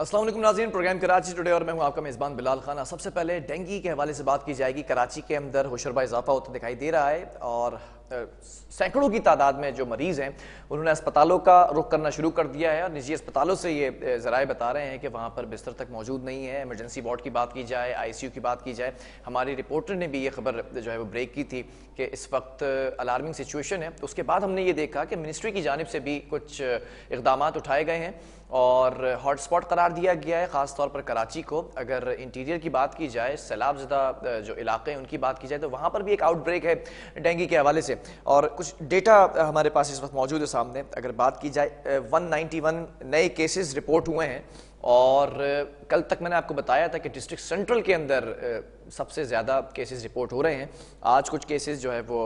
अस्सलाम वालेकुम नाज़रीन, प्रोग्राम कराची टुडे और मैं हूं आपका मेज़बान बिलाल खान। सबसे पहले डेंगू के हवाले से बात की जाएगी। कराची के अंदर होशरबा इजाफा होता दिखाई दे रहा है और सैकड़ों की तादाद में जो मरीज़ हैं उन्होंने अस्पतालों का रुख करना शुरू कर दिया है और निजी अस्पतालों से ये ज़राए बता रहे हैं कि वहाँ पर बिस्तर तक मौजूद नहीं है। इमरजेंसी वार्ड की बात की जाए, ICU की बात की जाए, हमारी रिपोर्टर ने भी ये खबर जो है वो ब्रेक की थी कि इस वक्त अलार्मिंग सिचुएशन है। उसके बाद हमने ये देखा कि मिनिस्ट्री की जानिब से भी कुछ इक़दाम उठाए गए हैं और हॉटस्पॉट करार दिया गया है, ख़ास तौर पर कराची को। अगर इंटीरियर की बात की जाए, सैलाब ज़दा जो इलाके हैं उनकी बात की जाए तो वहाँ पर भी एक आउटब्रेक है डेंगू के हवाले से और कुछ डेटा हमारे पास इस वक्त मौजूद है सामने। अगर बात की जाए 191 नए केसेस रिपोर्ट हुए हैं और कल तक मैंने आपको बताया था कि डिस्ट्रिक्ट सेंट्रल के अंदर सबसे ज़्यादा केसेस रिपोर्ट हो रहे हैं। आज कुछ केसेस जो है वो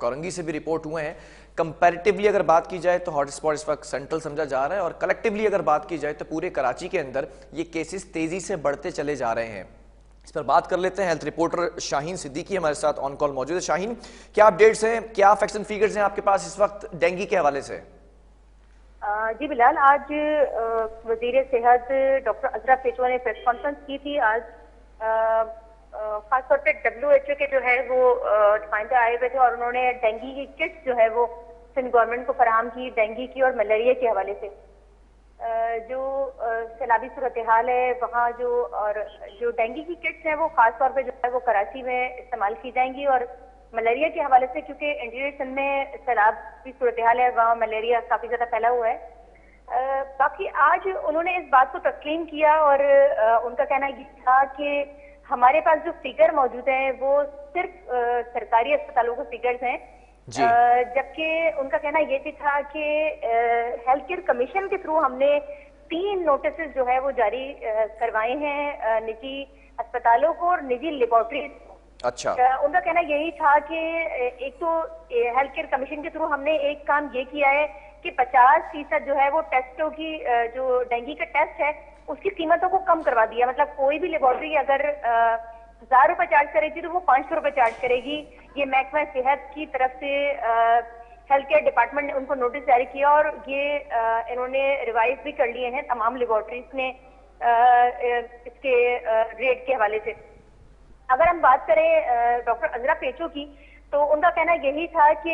कोरंगी से भी रिपोर्ट हुए हैं। कंपैरेटिवली अगर बात की जाए तो हॉटस्पॉट इस वक्त सेंट्रल समझा जा रहा है और कलेक्टिवली अगर बात की जाए तो पूरे कराची के अंदर ये केसेस तेज़ी से बढ़ते चले जा रहे हैं। इस पर बात कर लेते हैं। हेल्थ रिपोर्टर शाहीन सिद्दीकी हमारे साथ ऑन कॉल मौजूद है। शाहीन, क्या अपडेट्स हैं, क्या फैक्ट्स एंड फिगर्स हैं आपके पास इस वक्त डेंगू के हवाले से? जी बिलाल, आज वजीर सेहत डॉक्टर अजरा पेशवा ने प्रेस कॉन्फ्रेंस की थी। आज खासतौर पे WHO के जो है वो नुमाइंदे आए हुए थे और उन्होंने डेंगू की किट्स जो है वो सिंध गवर्नमेंट को फराहम की डेंगू की और मलेरिया के हवाले से। जो सैलाबी सूरत हाल है वहाँ जो डेंगू की किट्स हैं वो खासतौर पे जो है वो कराची में इस्तेमाल की जाएंगी और मलेरिया के हवाले से क्योंकि इंटीरियर सिंध में सैलाब की सूरत हाल है, वहाँ मलेरिया काफी ज्यादा फैला हुआ है। बाकी आज उन्होंने इस बात को तस्लीम किया और उनका कहना ये था कि हमारे पास जो फिगर मौजूद हैं वो सिर्फ सरकारी अस्पतालों के फिगर्स हैं, जबकि उनका कहना ये भी था कि हेल्थ केयर कमीशन के थ्रू हमने 3 नोटिस जो है वो जारी करवाए हैं निजी अस्पतालों को और निजी लेबोरेटरीज। अच्छा, उनका कहना यही था कि एक तो हेल्थ केयर कमीशन के थ्रू हमने एक काम ये किया है कि 50% जो है वो टेस्टों की जो डेंगू का टेस्ट है उसकी कीमतों को कम करवा दिया। मतलब कोई भी लेबोरेटरी अगर 1000 रुपए चार्ज करेगी तो वो 500 रुपए चार्ज करेगी। ये महकमा सेहत की तरफ से हेल्थ केयर डिपार्टमेंट ने उनको नोटिस जारी किया और ये इन्होंने रिवाइज भी कर लिए हैं तमाम लेबोरेटरीज ने इसके रेट के हवाले से। अगर हम बात करें डॉक्टर अजरा पेचो की तो उनका कहना यही था कि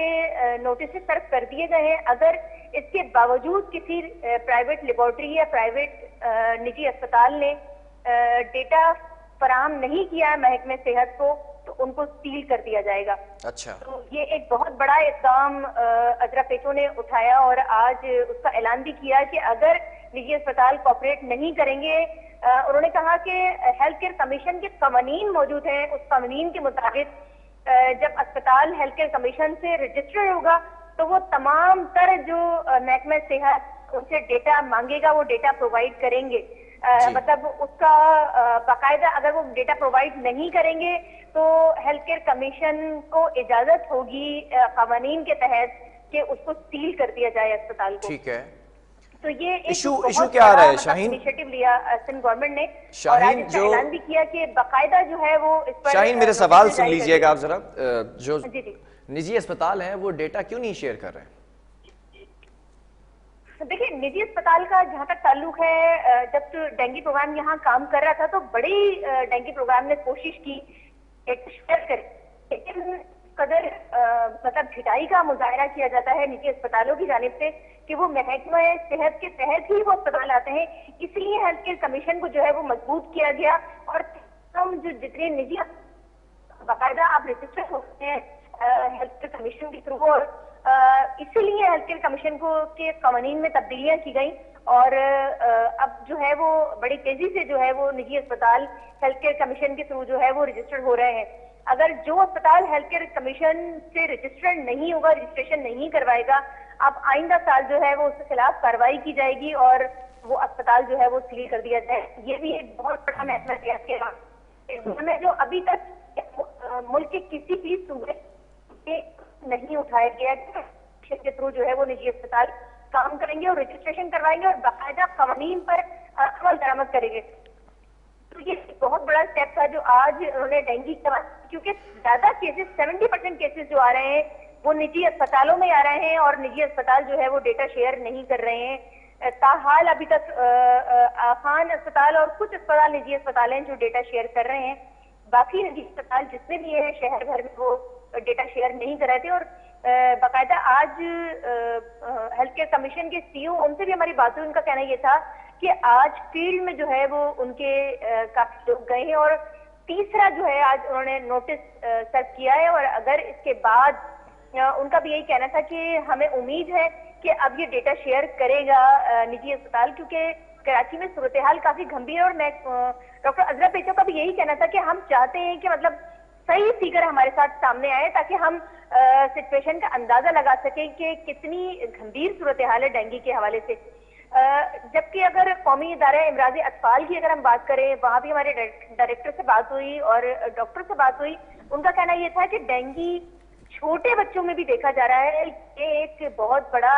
नोटिस सर्व कर दिए गए हैं। अगर इसके बावजूद किसी प्राइवेट लेबोरेटरी या प्राइवेट निजी अस्पताल ने डेटा फराहम नहीं किया है महकमे सेहत को तो उनको सील कर दिया जाएगा। अच्छा, तो ये एक बहुत बड़ा इक़दाम अजरा पेचो ने उठाया और आज उसका ऐलान भी किया कि अगर निजी अस्पताल कोऑपरेट नहीं करेंगे, उन्होंने कहा कि हेल्थ केयर कमीशन के कवानीन मौजूद हैं, उस कवानीन के मुताबिक जब अस्पताल हेल्थ केयर कमीशन से रजिस्टर्ड होगा तो वो तमाम तर जो महकमा सेहत उनसे डेटा मांगेगा वो डेटा प्रोवाइड करेंगे। मतलब उसका बाकायदा अगर वो डेटा प्रोवाइड नहीं करेंगे तो हेल्थ केयर कमीशन को इजाजत होगी कवानीन के तहत कि उसको सील कर दिया जाए अस्पताल को। ठीक है, तो ये इशू क्या आ रहा है शाहीन? इनिशिएटिव लिया सिंध गवर्नमेंट ने शाहीन, और आज इसका ऐलान भी किया कि बाकायदा जो है वो इस पर। शाहीन, मेरा सवाल सुन लीजिएगा आप जरा। जो जी निजी अस्पताल हैं वो डेटा क्यों नहीं शेयर कर रहे हैं? देखिए, निजी अस्पताल का जहाँ तक ताल्लुक है, जब तो डेंगू प्रोग्राम यहाँ काम कर रहा था तो बड़ी डेंगू प्रोग्राम ने कोशिश की शेयर करे, लेकिन कदर मतलब ढिठाई का मुजाहरा किया जाता है निजी अस्पतालों की जानिब से कि वो महकमा सेहत के तहत ही वो अस्पताल आते हैं। इसलिए हेल्थ केयर कमीशन को जो है वो मजबूत किया गया और हम जो जितने निजी बाकायदा आप रजिस्टर होते हैं हेल्थ केयर कमीशन के थ्रू और इसीलिए हेल्थ केयर कमीशन को के कवानीन में तब्दीलियां की गई और अब जो है वो बड़ी तेजी से जो है वो निजी अस्पताल हेल्थ केयर कमीशन के थ्रू जो है वो रजिस्टर्ड हो रहे हैं। अगर जो अस्पताल हेल्थ केयर कमीशन से रजिस्टर्ड नहीं होगा, रजिस्ट्रेशन नहीं करवाएगा, अब आइंदा साल जो है वो उसके खिलाफ कार्रवाई की जाएगी और वो अस्पताल जो है वो सील कर दिया जाए। ये भी एक बहुत बड़ा महकमा सेहत के जो अभी तक मुल्क के किसी भी सूबे नहीं उठाया गया के थ्रू जो है वो निजी अस्पताल काम करेंगे और रजिस्ट्रेशन करवाएंगे और बाकायदा कवानीन पर अमल दरामद करेंगे। तो ये बहुत बड़ा स्टेप था जो आज उन्होंने डेंगू का, क्योंकि ज्यादा केसेस 70% केसेस जो आ रहे हैं वो निजी अस्पतालों में आ रहे हैं और निजी अस्पताल जो है वो डेटा शेयर नहीं कर रहे हैं। ताहाल अभी तक खान अस्पताल और कुछ अस्पताल, निजी अस्पताल हैं जो डेटा शेयर कर रहे हैं। बाकी निजी अस्पताल जितने भी हैं शहर भर में वो डेटा शेयर नहीं कर रहे थे। और बाकायदा आज हेल्थ केयर कमीशन के सीईओ, उनसे भी हमारी बात हुई। उनका कहना ये था कि आज फील्ड में जो है वो उनके काफी लोग गए हैं और तीसरा जो है आज उन्होंने नोटिस सर्व किया है। और अगर इसके बाद उनका भी यही कहना था कि हमें उम्मीद है कि अब ये डेटा शेयर करेगा निजी अस्पताल, क्योंकि कराची में सूरत हाल काफी गंभीर है। और मैं डॉक्टर अजरा पेचो का भी यही कहना था कि हम चाहते हैं कि मतलब सही फिगर हमारे साथ सामने आए ताकि हम सिचुएशन का अंदाजा लगा सकें कि कितनी गंभीर सूरत हाल है डेंगू के हवाले से। जबकि अगर कौमी इदारा इमराज अतफाल की अगर हम बात करें, वहां भी हमारे डायरेक्टर से बात हुई और डॉक्टर से बात हुई। उनका कहना यह था कि डेंगू छोटे बच्चों में भी देखा जा रहा है। ये एक बहुत बड़ा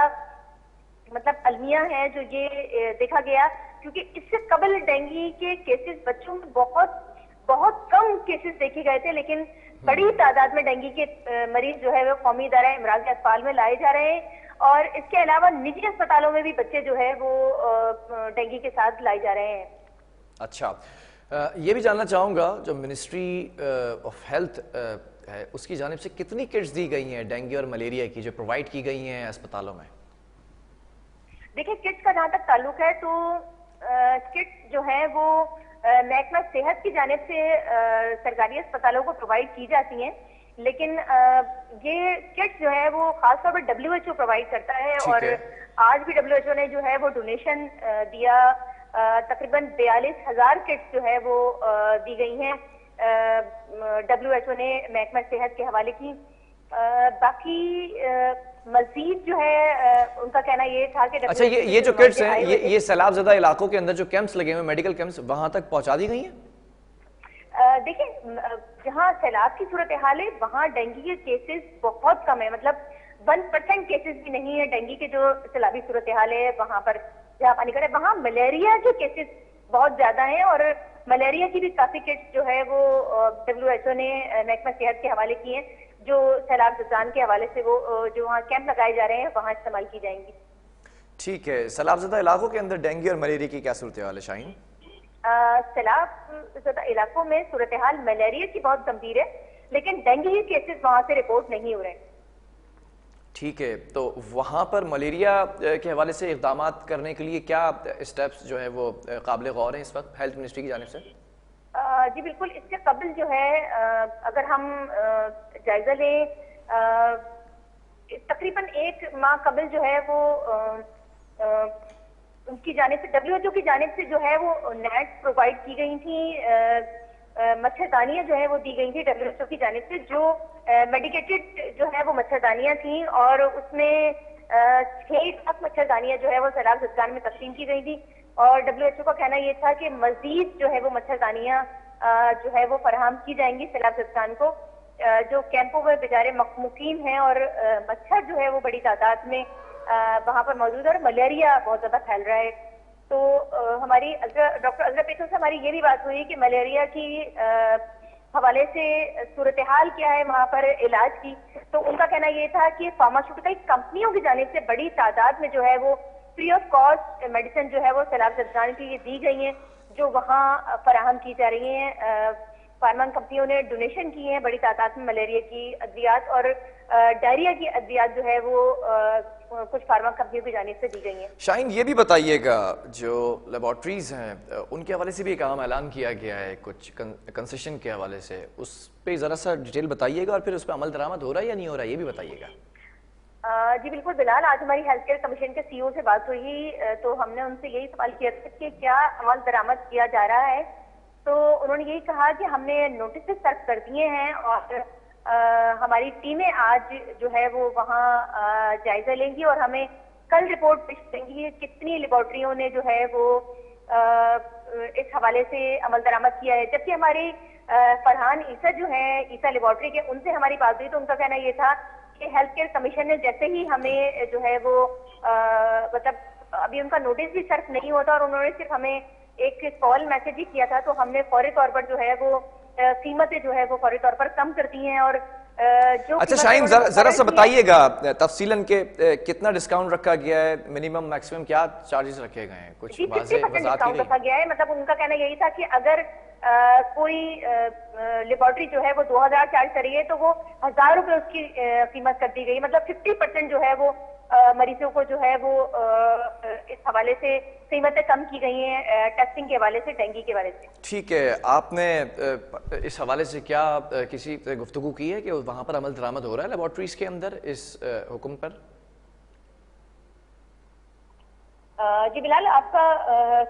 मतलब अलमिया है जो ये देखा गया, क्योंकि इससे कबल डेंगू के केसेस बच्चों में बहुत कम केसेस देखे गए थे, लेकिन बड़ी तादाद में डेंगू के मरीज जो है वो कौमी इदारा इमराज अतफाल में लाए जा रहे हैं। और इसके अलावा निजी अस्पतालों में भी बच्चे जो है वो डेंगू के साथ लाए जा रहे हैं। अच्छा, ये भी जानना चाहूंगा, जो मिनिस्ट्री ऑफ हेल्थ है उसकी जानिब से कितनी किट्स दी गई हैं डेंगू और मलेरिया की जो प्रोवाइड की गई हैं अस्पतालों में? देखिए, किट्स का जहां तक ताल्लुक है तो किट्स जो है वो महकमा सेहत की जानिब से सरकारी अस्पतालों को प्रोवाइड की जाती हैं, लेकिन ये किट्स जो है वो खासतौर पर WHO प्रोवाइड करता है। और आज भी WHO ने जो है वो डोनेशन दिया, तकरीबन 42,000 किट्स जो है वो दी गई हैं WHO ने महकमा सेहत के हवाले की। बाकी मजीद जो है उनका कहना ये था कि अच्छा, ये जो किट्स हैं ये सैलाब ज़दा इलाकों के अंदर जो कैंप्स लगे हुए मेडिकल कैंप्स, वहां तक पहुंचा दी गई हैं? देखिए, जहां सैलाब की सूरत हाल है वहां डेंगू के केसेस बहुत कम है, मतलब 1% केसेस भी नहीं है डेंगू के जो सैलाबी सूरत हाल है वहां पर जहाँ पानी करे। वहां मलेरिया के केसेस बहुत ज्यादा हैं और मलेरिया की भी काफी किट्स जो है वो WHO ने महकमा सेहत के हवाले की हैं, जो सैलाब ज़दान के हवाले से वो जो वहाँ कैंप लगाए जा रहे हैं वहाँ इस्तेमाल की जाएंगी। ठीक है, सैलाबज़दा इलाकों के अंदर डेंगू और मलेरिया की क्या सूरत हाल है शाहीन? सैलाबज़दा इलाकों में सूरत हाल मलेरिया की बहुत गंभीर है, लेकिन डेंगू के केसेस वहाँ से रिपोर्ट नहीं हो रहे। ठीक है, तो वहाँ पर मलेरिया के हवाले से इक़दाम करने के लिए क्या स्टेप्स जो है वो काबिल गौर हैं इस वक्त हेल्थ मिनिस्ट्री की जानिब से? जी बिल्कुल, इससे कबल जो है अगर हम जायजा लें, तकरीबन 1 माह कबल जो है वो उनकी जानिब से WHO की जानिब से जो है वो नेट प्रोवाइड की गई थी, मच्छरदानियां जो है वो दी गई थी WHO की जानिब से, जो मेडिकेटेड जो है वो मच्छरदानियां थी और उसमें 6 लाख मच्छरदानियां जो है वो सैलाब ज़दान में तकसीम की गई थी। और WHO का कहना यह था कि मजीद जो है वो मच्छरदानियां जो है वो फराहम की जाएंगी सैलाब ज़दान को, जो कैंपों में बेचारे मुकीम हैं और मच्छर जो है वो बड़ी तादाद में वहां पर मौजूद है और मलेरिया बहुत ज्यादा फैल रहा है। तो हमारी डॉक्टर अजरा पेचो से हमारी ये भी बात हुई कि मलेरिया की हवाले से सूरत हाल क्या है वहाँ पर इलाज की। तो उनका कहना ये था कि फार्मास्यूटिकल कंपनियों की जानिब से बड़ी तादाद में जो है वो फ्री ऑफ कॉस्ट मेडिसिन जो है वो सैलाब ज़दान के लिए दी गई हैं, जो वहाँ फराहम की जा रही हैं। फार्मा कंपनियों ने डोनेशन की है बड़ी तादाद में मलेरिया की अद्वियात और डायरिया की अद्वियात जो है वो कुछ फार्मा कंपनियों की जानिब से दी गई हैं। शाहीन, ये भी बताइएगा, जो लेबॉर्ट्रीज हैं उनके हवाले से भी एक अहम ऐलान किया गया है कुछ कंसेशन के हवाले से, उस पर ज़रा सा डिटेल बताइएगा और फिर उस पर अमल दरामद हो रहा है या नहीं हो रहा है ये भी बताइएगा। जी बिल्कुल बिलाल, आज हमारी हेल्थ केयर कमीशन के सीईओ से बात हुई तो हमने उनसे यही सवाल किया था कि क्या अमल दरामद किया जा रहा है। तो उन्होंने यही कहा कि हमने नोटिस सर्व कर दिए हैं और हमारी टीमें आज जो है वो वहाँ जायजा लेंगी और हमें कल रिपोर्ट पेश करेंगी कितनी लेबॉर्ट्रियों ने जो है वो इस हवाले से अमल दरामद किया है। जबकि हमारी फरहान ईसा जो है ईसा लेबॉर्ट्री के, उनसे हमारी बात हुई तो उनका कहना ये था कि हेल्थ केयर कमीशन ने जैसे ही हमें जो है वो मतलब अभी उनका नोटिस भी सर्व नहीं होता और उन्होंने सिर्फ हमें एक कॉल मैसेज ही किया था, तो हमने फौरी तौर पर जो है वो कीमतें जो है वो फौरी तौर पर कम कर दी हैं और जो अच्छा कीमत शाहीन, उन्होंने जरा सा मुकर्रर की है। बताइएगा तफसीलन के कितना डिस्काउंट रखा गया है, मिनिमम मैक्सिमम क्या चार्जेस रखे गए हैं, कुछ जी, 50% वजाहत की डिस्काउंट गई? रखा गया है। मतलब उनका कहना यही था कि अगर कोई लेबोरेटरी जो है वो 2000 चार्ज कर रही है तो वो 1000 रुपए उसकी कीमत कर दी गई। मतलब 50% जो है वो मरीजों को जो है वो इस हवाले से कीमतें कम की गई हैं, टेस्टिंग के हवाले से, डेंगू के हवाले से। ठीक है, आपने इस हवाले से क्या किसी गुफ्तगू की है कि वहाँ पर अमल दरामद हो रहा है लेबॉर्ट्रीज के अंदर इस हुक्म पर? जी बिलाल, आपका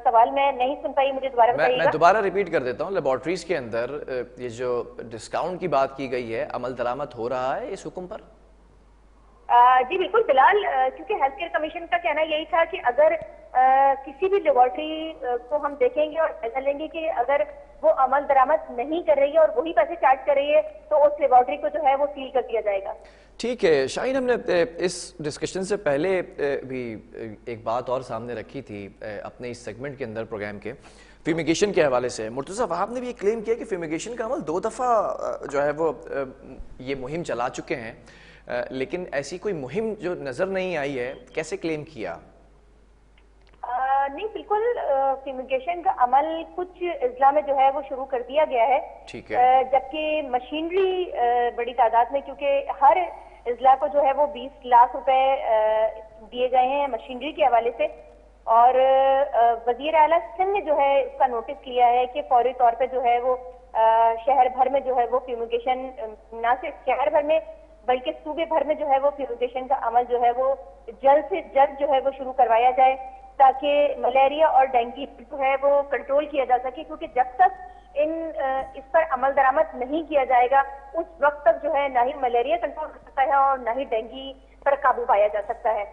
सवाल मैं नहीं सुन पाई, मुझे दोबारा मैं बताइएगा। दोबारा रिपीट कर देता हूँ, लेबॉर्ट्रीज के अंदर ये जो डिस्काउंट की बात की गई है, अमल दरामद हो रहा है इस हुक्म पर? जी बिल्कुल बिलाल, क्योंकि हेल्थ केयर कमीशन का कहना यही था कि अगर किसी भी लेबोरेटरी को हम देखेंगे और जायजा लेंगे कि अगर वो अमल दरामद नहीं कर रही है और वही पैसे चार्ज कर रही है तो उस लेबोरेटरी को जो है वो सील कर दिया जाएगा। ठीक है शाहीन, हमने इस डिस्कशन से पहले भी एक बात और सामने रखी थी अपने इस सेगमेंट के अंदर प्रोग्राम के, फ्यूमिगेशन के हवाले से। मुर्तज़ा वहाब ने भी ये क्लेम किया कि फ्यूमिगेशन का अमल 2 दफ़ा जो है वो ये मुहिम चला चुके हैं, लेकिन ऐसी कोई मुहिम जो नज़र नहीं आई है, कैसे क्लेम किया? नहीं, बिल्कुल फ्यूमिगेशन का अमल कुछ इजला में जो है वो शुरू कर दिया गया है। ठीक है। जबकि मशीनरी बड़ी तादाद में, क्योंकि हर इजला को जो है वो 20 लाख रुपए दिए गए हैं मशीनरी के हवाले से। और वजीर आला सिंध ने जो है इसका नोटिस लिया है कि फौरी तौर पे जो है वो शहर भर में जो है वो फ्यूमिगेशन, ना सिर्फ शहर भर में बल्कि सूबे भर में जो है वो फ्यूमिगेशन का अमल जो है वो जल्द से जल्द जो है वो शुरू करवाया जाए, ताकि मलेरिया और डेंगू जो है वो कंट्रोल किया जा सके। क्योंकि जब तक इस पर अमल दरामद नहीं किया जाएगा उस वक्त तक जो है ना ही मलेरिया कंट्रोल हो सकता है और ना ही डेंगू पर काबू पाया जा सकता है।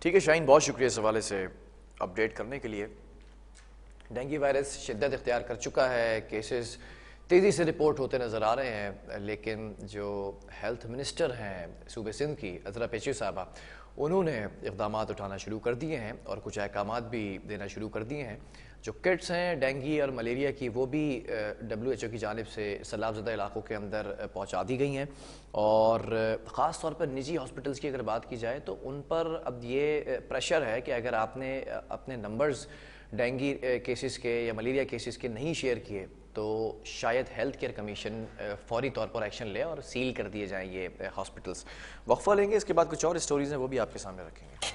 ठीक है शाहीन, बहुत शुक्रिया इस हवाले से अपडेट करने के लिए। डेंगू वायरस शिद्दत इख्तियार कर चुका है, केसेस तेज़ी से रिपोर्ट होते नज़र आ रहे हैं, लेकिन जो हेल्थ मिनिस्टर हैं सूबे सिंध की, अजरा पेशी साहबा, उन्होंने इक़दाम उठाना शुरू कर दिए हैं और कुछ अहकामात भी देना शुरू कर दिए हैं। जो किट्स हैं डेंगू और मलेरिया की, वो भी WHO की जानिब से सैलाब ज़दा इलाकों के अंदर पहुँचा दी गई हैं। और ख़ास तौर पर निजी हॉस्पिटल्स की अगर बात की जाए तो उन पर अब ये प्रेशर है कि अगर आपने अपने नंबर्स डेंगू केसेस के या मलेरिया केसेस के नहीं शेयर किए तो शायद हेल्थ केयर कमीशन फौरी तौर पर एक्शन ले और सील कर दिए जाएँ ये हॉस्पिटल्स। वक्फा लेंगे, इसके बाद कुछ और स्टोरीज़ हैं वो भी आपके सामने रखेंगे।